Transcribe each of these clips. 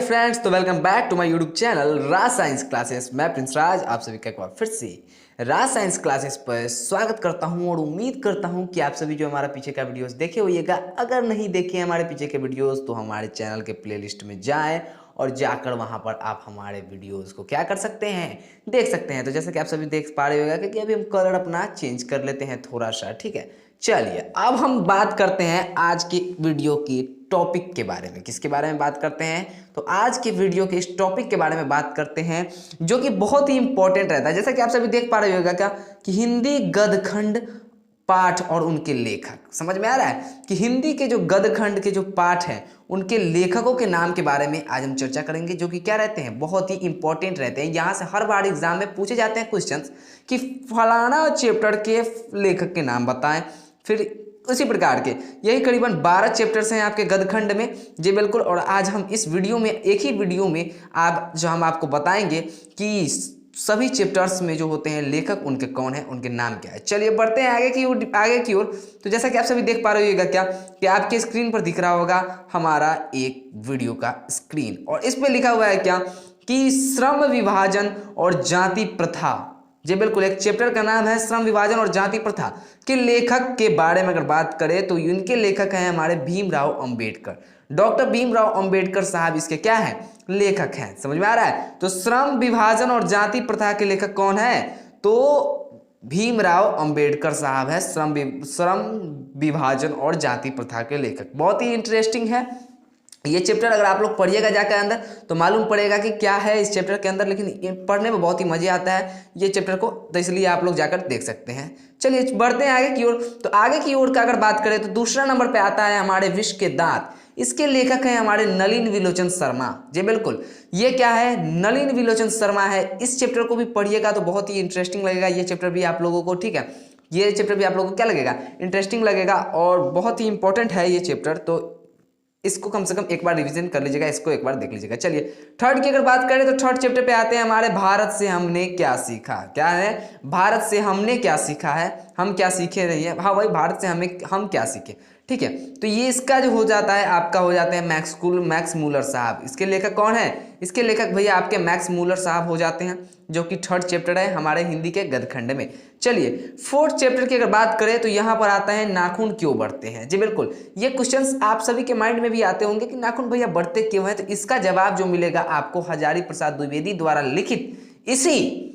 Friends, तो welcome back to my YouTube channel Raj science classes. मैं प्रिंस राज आप सभी का एक बार फिर से राज साइंस क्लासेस पर स्वागत करता हूं और उम्मीद करता हूं कि आप सभी जो हमारा पीछे का वीडियोस देखे होइएगा। अगर नहीं देखे हमारे पीछे के वीडियोस तो हमारे चैनल के प्लेलिस्ट में जाएं और जाकर वहां पर आप हमारे वीडियोस को क्या कर सकते हैं, देख सकते हैं। तो जैसा कि आप सभी देख पा रहे होगा कि अभी हम कलर अपना चेंज कर लेते हैं थोड़ा सा, ठीक है। चलिए अब हम बात करते हैं आज की वीडियो की टॉपिक के बारे में। किसके बारे में बात करते हैं? तो आज के वीडियो के इस टॉपिक के बारे में बात करते हैं जो कि बहुत ही इंपॉर्टेंट रहता है। जैसा कि आप सभी देख पा रहे होगा क्या कि हिंदी गद्यखंड पाठ और उनके लेखक। समझ में आ रहा है कि हिंदी के जो गद्यखंड के जो पाठ हैं उनके लेखकों के नाम के बारे में आज हम चर्चा करेंगे, जो कि क्या रहते हैं, बहुत ही इंपॉर्टेंट रहते हैं। यहाँ से हर बार एग्जाम में पूछे जाते हैं क्वेश्चंस कि फलाना चैप्टर के लेखक के नाम बताएं। फिर उसी प्रकार के यही करीबन 12 चैप्टर्स हैं आपके गद्यखंड में जी बिल्कुल। और आज हम इस वीडियो में, एक ही वीडियो में हम आपको बताएंगे कि सभी चैप्टर्स में जो होते हैं लेखक उनके कौन है, उनके नाम क्या है। चलिए बढ़ते हैं आगे की ओर। तो जैसा कि आप सभी देख पा रहे होगा क्या कि आपके स्क्रीन पर दिख रहा होगा हमारा एक वीडियो का स्क्रीन, और इस पर लिखा हुआ है क्या कि श्रम विभाजन और जाति प्रथा। जी बिल्कुल, एक चैप्टर का नाम है श्रम विभाजन और जाति प्रथा के लेखक के बारे में अगर बात करें तो इनके लेखक हैं हमारे भीमराव अंबेडकर। डॉक्टर भीमराव अंबेडकर साहब इसके क्या हैं, लेखक हैं। समझ में आ रहा है? तो श्रम विभाजन और जाति प्रथा के लेखक कौन है? तो भीमराव अंबेडकर साहब है श्रम विभाजन और जाति प्रथा के लेखक। बहुत ही इंटरेस्टिंग है ये चैप्टर। अगर आप लोग पढ़िएगा जाकर अंदर तो मालूम पड़ेगा कि क्या है इस चैप्टर के अंदर, लेकिन पढ़ने में बहुत ही मजे आता है ये चैप्टर को, तो इसलिए आप लोग जाकर देख सकते हैं। चलिए बढ़ते हैं आगे की ओर। तो आगे की ओर का अगर बात करें तो दूसरा नंबर पे आता है हमारे विश्व के दांत। इसके लेखक हैं हमारे नलिन विलोचन शर्मा। जी बिल्कुल, ये क्या है, नलिन विलोचन शर्मा है। इस चैप्टर को भी पढ़िएगा तो बहुत ही इंटरेस्टिंग लगेगा ये चैप्टर भी आप लोगों को, ठीक है। ये चैप्टर भी आप लोगों को क्या लगेगा, इंटरेस्टिंग लगेगा और बहुत ही इंपॉर्टेंट है ये चैप्टर। तो इसको कम से कम एक बार रिवीजन कर लीजिएगा, इसको एक बार देख लीजिएगा। चलिए थर्ड की अगर बात करें तो थर्ड चैप्टर पे आते हैं हमारे भारत से हमने क्या सीखा। क्या है, भारत से हमने क्या सीखा है, हम क्या सीखे रही है। हाँ भाई, भारत से हम क्या सीखे, ठीक है। तो ये इसका जो हो जाता है आपका हो जाते हैं मैक्स मूलर साहब। इसके लेखक कौन है? इसके लेखक भैया आपके मैक्स मूलर साहब हो जाते हैं, जो कि थर्ड चैप्टर है हमारे हिंदी के गद्यखंड में। चलिए फोर्थ चैप्टर की अगर बात करें तो यहाँ पर आता है नाखून क्यों बढ़ते हैं। जी बिल्कुल, ये क्वेश्चंस आप सभी के माइंड में भी आते होंगे कि नाखून भैया बढ़ते क्यों हैं। तो इसका जवाब जो मिलेगा आपको हजारी प्रसाद द्विवेदी द्वारा लिखित इसी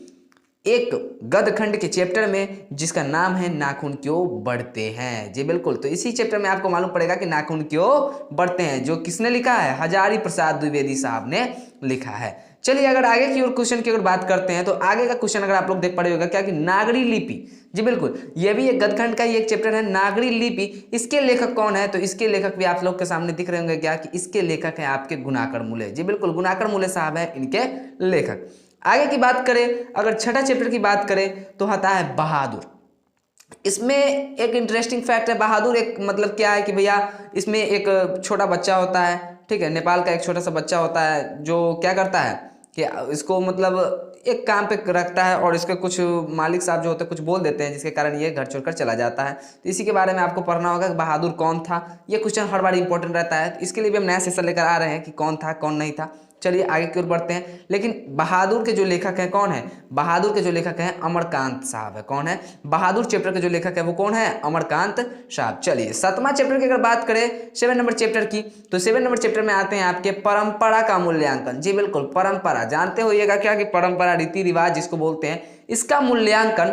एक गद्यखंड के चैप्टर में, जिसका नाम है नाखून क्यों बढ़ते हैं। जी बिल्कुल, तो इसी चैप्टर में आपको मालूम पड़ेगा कि नाखून क्यों बढ़ते हैं, जो किसने लिखा है, हजारी प्रसाद द्विवेदी साहब ने लिखा है। चलिए अगर आगे की ओर क्वेश्चन की अगर बात करते हैं तो आगे का क्वेश्चन अगर आप लोग देख पड़े होगा क्या कि नागरी लिपि। जी बिल्कुल, ये भी एक गद्यखंड का ही एक चैप्टर है, नागरी लिपि। इसके लेखक कौन है? तो इसके लेखक भी आप लोग के सामने दिख रहे होंगे क्या कि इसके लेखक हैं आपके गुणाकर मूले। जी बिल्कुल, गुणाकर मूले साहब है इनके लेखक। आगे की बात करें, अगर छठा चैप्टर की बात करें तो आता है बहादुर। इसमें एक इंटरेस्टिंग फैक्ट है, बहादुर एक मतलब क्या है कि भैया इसमें एक छोटा बच्चा होता है, ठीक है, नेपाल का एक छोटा सा बच्चा होता है जो क्या करता है कि इसको मतलब एक काम पे रखता है और इसके कुछ मालिक साहब जो होते हैं कुछ बोल देते हैं, जिसके कारण ये घर छोड़कर चला जाता है। तो इसी के बारे में आपको पढ़ना होगा कि बहादुर कौन था। ये क्वेश्चन हर बार इंपॉर्टेंट रहता है, तो इसके लिए भी हम नया सेशन लेकर आ रहे हैं कि कौन था कौन नहीं था। चलिए आगे की ओर बढ़ते हैं। लेकिन बहादुर के जो लेखक हैं कौन है? बहादुर के जो लेखक हैं अमरकांत साहब है। कौन है? बहादुर चैप्टर के जो लेखक है वो कौन है? अमरकांत साहब। चलिए सातवां चैप्टर की अगर बात करें 7 नंबर चैप्टर की, तो 7 नंबर चैप्टर में आते हैं आपके परंपरा का मूल्यांकन। जी बिल्कुल, परंपरा जानते होइएगा क्या कि परंपरा रीति रिवाज जिसको बोलते हैं, इसका मूल्यांकन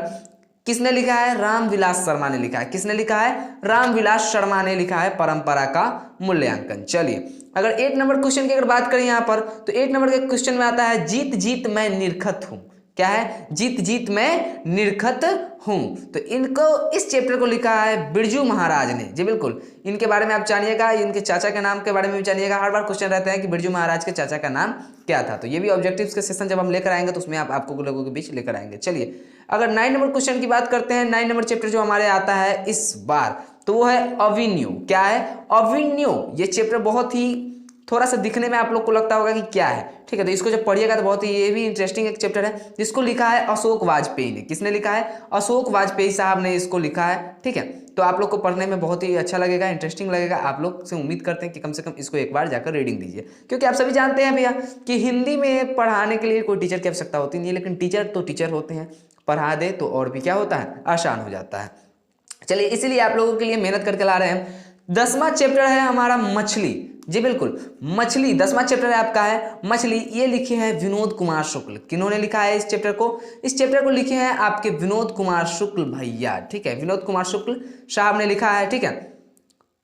किसने लिखा है? रामविलास शर्मा ने लिखा है। किसने लिखा है? रामविलास शर्मा ने लिखा है परंपरा का मूल्यांकन। चलिए अगर 8 नंबर क्वेश्चन की अगर बात करें यहाँ पर तो 8 नंबर के क्वेश्चन में आता है जीत जीत मैं निरखत हूं। क्या है? जीत जीत मैं निरखत हूं। तो इनको इस चैप्टर को लिखा है बिरजू महाराज ने। जी बिल्कुल, इनके बारे में आप जानिएगा, इनके चाचा के नाम के बारे में भी जानिएगा। हर बार क्वेश्चन रहते हैं कि बिरजू महाराज के चाचा का नाम क्या था। तो ये भी ऑब्जेक्टिव्स के सेशन जब हम लेकर आएंगे तो उसमें आप आपको लोगों के बीच लेकर आएंगे। चलिए अगर 9 नंबर क्वेश्चन की बात करते हैं, 9 नंबर चैप्टर जो हमारे आता है इस बार तो वो है अभिन्यू। क्या है? अभिन्यू। ये चैप्टर बहुत ही थोड़ा सा दिखने में आप लोग को लगता होगा कि क्या है, ठीक है। तो इसको जब पढ़िएगा तो बहुत ही ये भी इंटरेस्टिंग एक चैप्टर है, जिसको लिखा है अशोक वाजपेयी ने। किसने लिखा है? अशोक वाजपेयी साहब ने इसको लिखा है, ठीक है। तो आप लोग को पढ़ने में बहुत ही अच्छा लगेगा, इंटरेस्टिंग लगेगा। आप लोग से उम्मीद करते हैं कि कम से कम इसको एक बार जाकर रीडिंग दीजिए, क्योंकि आप सभी जानते हैं भैया कि हिंदी में पढ़ाने के लिए कोई टीचर की आवश्यकता होती नहीं है, लेकिन टीचर तो टीचर होते हैं, पढ़ा दे तो और भी क्या होता है, आसान हो जाता है। चलिए, इसीलिए आप लोगों के लिए मेहनत करके ला रहे हैं। 10वां चैप्टर है हमारा मछली। जी बिल्कुल, मछली 10वां चैप्टर है आपका है मछली। ये लिखे हैं विनोद कुमार शुक्ल। किन्होंने लिखा है इस चैप्टर को? इस चैप्टर को लिखे हैं आपके विनोद कुमार शुक्ल भैया, ठीक है। विनोद कुमार शुक्ल साहब ने लिखा है, ठीक है।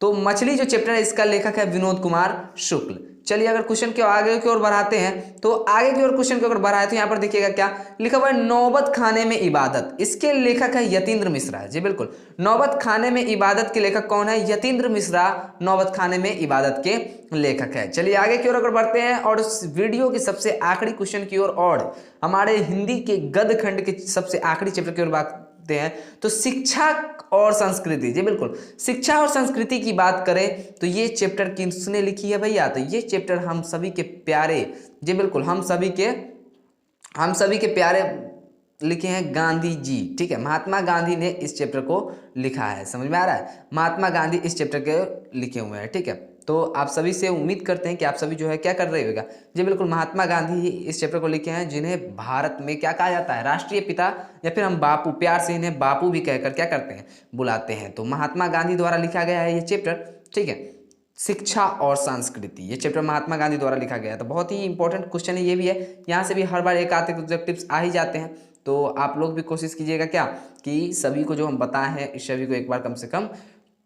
तो मछली जो चैप्टर है इसका लेखक है विनोद कुमार शुक्ल। चलिए, अगर क्वेश्चन के आगे की ओर बढ़ाते हैं तो आगे की ओर क्वेश्चन की ओर बढ़ाए तो यहाँ पर देखिएगा क्या लिखा हुआ है, नौबत खाने में इबादत। इसके लेखक है यतीन्द्र मिश्रा। जी बिल्कुल, नौबत खाने में इबादत के लेखक कौन है? यतीन्द्र मिश्रा नौबत खाने में इबादत के लेखक है। चलिए आगे की ओर अगर बढ़ते हैं और इस वीडियो के सबसे आखिरी क्वेश्चन की ओर और हमारे हिंदी के गद्य खंड के सबसे आखिरी चैप्टर की ओर बात हैं, तो शिक्षा और संस्कृति। जी बिल्कुल, शिक्षा और संस्कृति की बात करें तो ये चैप्टर किसने लिखी है भैया? तो ये चैप्टर हम सभी के प्यारे, जी बिल्कुल, हम सभी के प्यारे लिखे हैं गांधी जी, ठीक है। महात्मा गांधी ने इस चैप्टर को लिखा है। समझ में आ रहा है? महात्मा गांधी इस चैप्टर के लिखे हुए हैं, ठीक है। तो आप सभी से उम्मीद करते हैं कि आप सभी जो है क्या कर रहे होगा। जी बिल्कुल, महात्मा गांधी ही इस चैप्टर को लिखे हैं, जिन्हें भारत में क्या कहा जाता है, राष्ट्रीय पिता, या फिर हम बापू, प्यार से इन्हें बापू भी कहकर क्या करते हैं, बुलाते हैं। तो महात्मा गांधी द्वारा लिखा गया है ये चैप्टर, ठीक है। शिक्षा और संस्कृति, ये चैप्टर महात्मा गांधी द्वारा लिखा गया है। तो बहुत ही इंपॉर्टेंट क्वेश्चन है ये भी है, यहाँ से भी हर बार एक आधे ऑब्जेक्टिव्स आ ही जाते हैं। तो आप लोग भी कोशिश कीजिएगा क्या कि सभी को जो हम बताए हैं इस सभी को एक बार कम से कम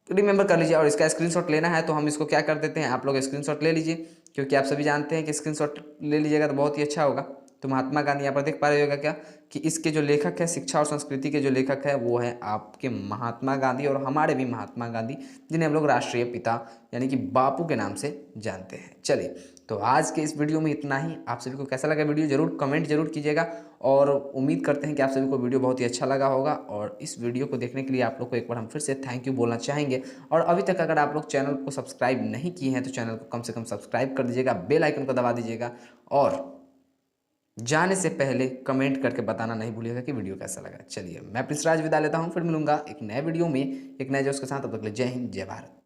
रिमेंबर कर लीजिए। और इसका स्क्रीनशॉट लेना है तो हम इसको क्या कर देते हैं, आप लोग स्क्रीनशॉट ले लीजिए, क्योंकि आप सभी जानते हैं कि स्क्रीनशॉट ले लीजिएगा तो बहुत ही अच्छा होगा। तो महात्मा गांधी यहाँ पर देख पा रहे होगा क्या कि इसके जो लेखक है, शिक्षा और संस्कृति के जो लेखक है वो है आपके महात्मा गांधी, और हमारे भी महात्मा गांधी, जिन्हें हम लोग राष्ट्रीय पिता यानी कि बापू के नाम से जानते हैं। चलिए, तो आज के इस वीडियो में इतना ही। आप सभी को कैसा लगा वीडियो जरूर कमेंट जरूर कीजिएगा, और उम्मीद करते हैं कि आप सभी को वीडियो बहुत ही अच्छा लगा होगा। और इस वीडियो को देखने के लिए आप लोग को एक बार हम फिर से थैंक यू बोलना चाहेंगे। और अभी तक अगर आप लोग चैनल को सब्सक्राइब नहीं किए हैं तो चैनल को कम से कम सब्सक्राइब कर दीजिएगा, बेल आइकन को दबा दीजिएगा, और जाने से पहले कमेंट करके बताना नहीं भूलिएगा कि वीडियो कैसा लगा। चलिए, मैं प्रिंस राज विदा लेता हूँ, फिर मिलूंगा एक नए वीडियो में एक नए जोश के साथ। तब तक के लिए जय हिंद, जय भारत।